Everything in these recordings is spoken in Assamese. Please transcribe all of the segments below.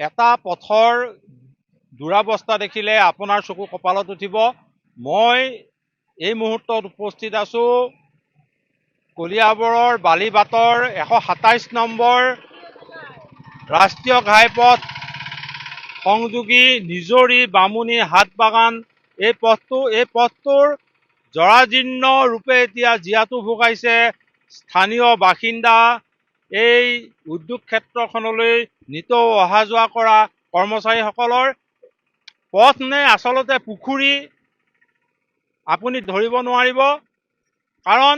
এটা পথৰ দুৰাৱস্থা দেখিলে আপোনাৰ চকু কপালত উঠিব। মই এই মুহূৰ্তত উপস্থিত আছো কলিয়াবৰৰ বালিবাটৰ 127 নম্বৰ ৰাষ্ট্ৰীয় ঘাইপথ সংযোগী নিজৰি বামুণী হাটবাগান এই পথটোৰ জৰাজীৰ্ণ ৰূপে এতিয়া জীয়াতু ভোগাইছে স্থানীয় বাসিন্দা। এই উদ্যোগ ক্ষেত্ৰখনলৈ নিতৌ অহা যোৱা কৰা কৰ্মচাৰীসকলৰ পথ নে আচলতে পুখুৰী আপুনি ধৰিব নোৱাৰিব, কাৰণ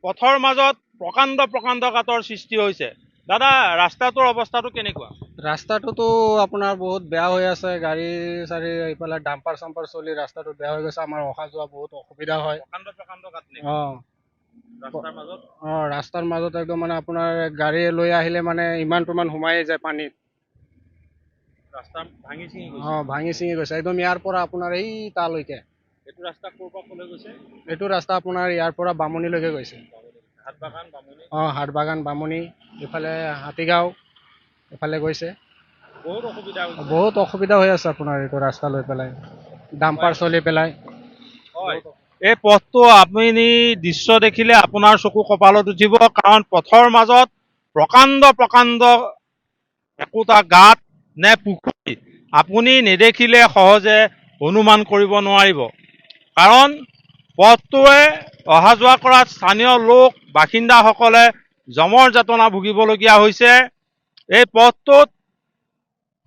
পথৰ মাজত প্ৰকাণ্ড প্ৰকাণ্ড গাঁতৰ সৃষ্টি হৈছে। দাদা, ৰাস্তাটোৰ অৱস্থাটো কেনেকুৱা? ৰাস্তাটোতো আপোনাৰ বহুত বেয়া হৈ আছে, গাড়ী চাড়ী এইফালে ডাম্পাৰ চাম্পাৰ চলি ৰাস্তাটো বেয়া হৈ গৈছে। আমাৰ অহা যোৱা বহুত অসুবিধা হয়। প্ৰকাণ্ড প্ৰকাণ্ড গাঁত নেকি ৰাস্তাৰ মাজত? অঁ, ৰাস্তাৰ মাজত একদম মানে আপোনাৰ গাড়ী লৈ আহিলে মানে ইমান সোমাই যায় পানীত। ৰাস্তা ভাঙি চিঙি গৈছে। ভাঙি চিঙি গৈছে একদম ইয়াৰ পৰা আপোনাৰ এই তালৈকে। এইটো ৰাস্তা ক'ৰ পৰা ক'লৈ গৈছে? এইটো ৰাস্তা আপোনাৰ ইয়াৰ পৰা বামুণীলৈকে গৈছে। হাটবাগান বামুণী? হাটবাগান বামুণী, ইফালে হাতীগাঁও এফালে গৈছে। বহুত অসুবিধা হৈ আছে আপোনাৰ এইটো ৰাস্তা লৈ পেলাই, ডাম্পাৰ চলি পেলাই। এই পথটো আপুনি দৃশ্য দেখিলে আপোনাৰ চকু কপালত উঠিব, কাৰণ পথৰ মাজত প্ৰকাণ্ড প্ৰকাণ্ড একোটা গাঁত নে পুখুৰী আপুনি নেদেখিলে সহজে অনুমান কৰিব নোৱাৰিব, কাৰণ পথটোৱে অহা যোৱা কৰা স্থানীয় লোক বাসিন্দাসকলে জমৰ যাতনা ভুগিবলগীয়া হৈছে। এই পথটোত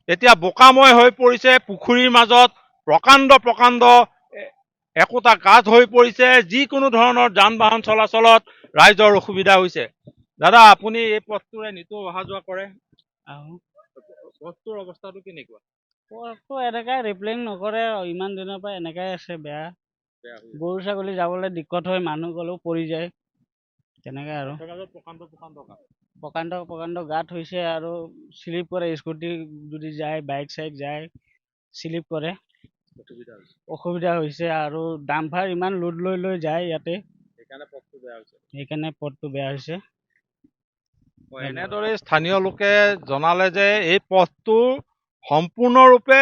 এতিয়া বোকাময় হৈ পৰিছে, পুখুৰীৰ মাজত প্ৰকাণ্ড প্ৰকাণ্ড একোটা গাঁত হৈ পৰিছে। যিকোনো ধৰণৰ যান বাহন চলাচলত ৰাইজৰ অসুবিধা হৈছে। দাদা, আপুনি এই পথটোৰে নিতৌ অহা যোৱা কৰে, পথটোৰ অৱস্থাটো কেনেকুৱা? পথটো এনেকাই ৰিপ্লেইং নকৰে, ইমান দিনৰ পৰা এনেকাই আছে, বেয়া। গৰু ছাগলী যাবলৈ দিক্কত হয়, মানুহ গ'লেও পৰি যায়, তেনেকৈ আৰু প্ৰকাণ্ড প্ৰকাণ্ড গাঁত হৈছে আৰু শ্লিপ কৰে। স্কুটি যদি যায়, বাইক চাইক যায়, শ্লিপ কৰে, অসুবিধা হৈছে। আৰু ডাম্পাৰ ইমান লোড লৈ লৈ যায় ইয়াতে, সেইকাৰণে পথটো বেয়া হৈছে। এনেদৰে স্থানীয় লোকে জনালে যে এই পথটো সম্পূৰ্ণৰূপে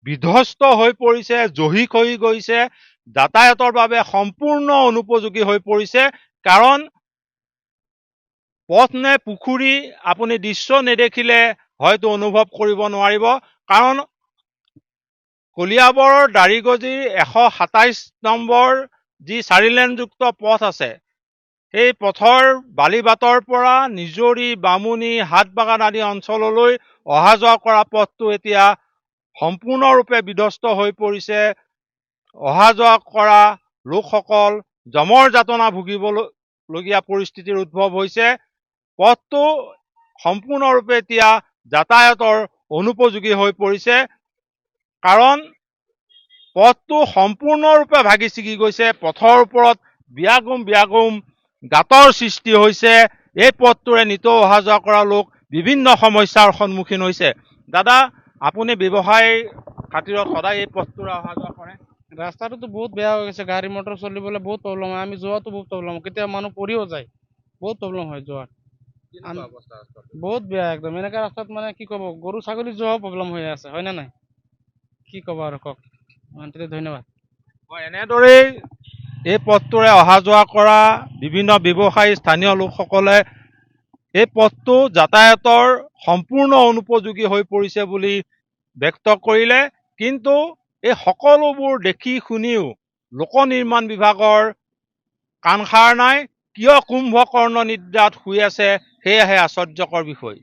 বিধ্বস্ত হৈ পৰিছে, জহি খহি গৈছে, যাতায়াতৰ বাবে সম্পূৰ্ণ অনুপযোগী হৈ পৰিছে। কাৰণ পথ নে পুখুৰী আপুনি দৃশ্য নেদেখিলে হয়তো অনুভৱ কৰিব নোৱাৰিব, কাৰণ কলিয়াবৰৰ দাৰিগজিৰ 127 নম্বৰ যি 4-লেনযুক্ত পথ আছে, সেই পথৰ বালিবাটৰ পৰা নিজৰি বামুণী হাটবাগান আদি অঞ্চললৈ অহা যোৱা কৰা পথটো এতিয়া সম্পূৰ্ণৰূপে বিধ্বস্ত হৈ পৰিছে। অহা যোৱা কৰা লোকসকল জমৰ যাতনা ভুগিবলগীয়া পৰিস্থিতিৰ উদ্ভৱ হৈছে। পথটো সম্পূৰ্ণৰূপে এতিয়া যাতায়াতৰ অনুপযোগী হৈ পৰিছে, কাৰণ পথটো সম্পূৰ্ণৰূপে ভাগি ছিগি গৈছে। পথৰ ওপৰত বিয়াগুম গাঁতৰ সৃষ্টি হৈছে। এই পথটোৰে নিতৌ অহা যোৱা কৰা লোক বিভিন্ন সমস্যাৰ সন্মুখীন হৈছে। দাদা, আপুনি ব্যৱসায় খাতিৰত সদায় এই পথটোৰে অহা যোৱা কৰে? ৰাস্তাটোতো বহুত বেয়া হৈ গৈছে, গাড়ী মটৰ চলিবলৈ বহুত প্ৰব্লেম হয়। আমি যোৱাটো বহুত প্ৰব্লেম হয়, কেতিয়াবা মানুহ পৰিও যায়, বহুত প্ৰব্লেম হয় যোৱাত। বহুত বেয়া একদম। এনেকা ৰাস্তাত মানে কি ক'ব, গৰু ছাগলী যোৱাও প্ৰব্লেম হৈ আছে, হয়নে নাই? কি ক'ব আৰু কওক। ধন্যবাদ। এনেদৰেই এই পথটোৰে অহা যোৱা কৰা বিভিন্ন ব্যৱসায়ী স্থানীয় লোকসকলে এই পথটো যাতায়াতৰ সম্পূৰ্ণ অনুপযোগী হৈ পৰিছে বুলি ব্যক্ত কৰিলে। কিন্তু এই সকলোবোৰ দেখি শুনিও লোক নিৰ্মাণ বিভাগৰ কাণসাৰ নাই। কিয় কুম্ভকৰ্ণ নিদ্ৰাত শুই আছে, সেয়াহে আশ্চৰ্যকৰ বিষয়।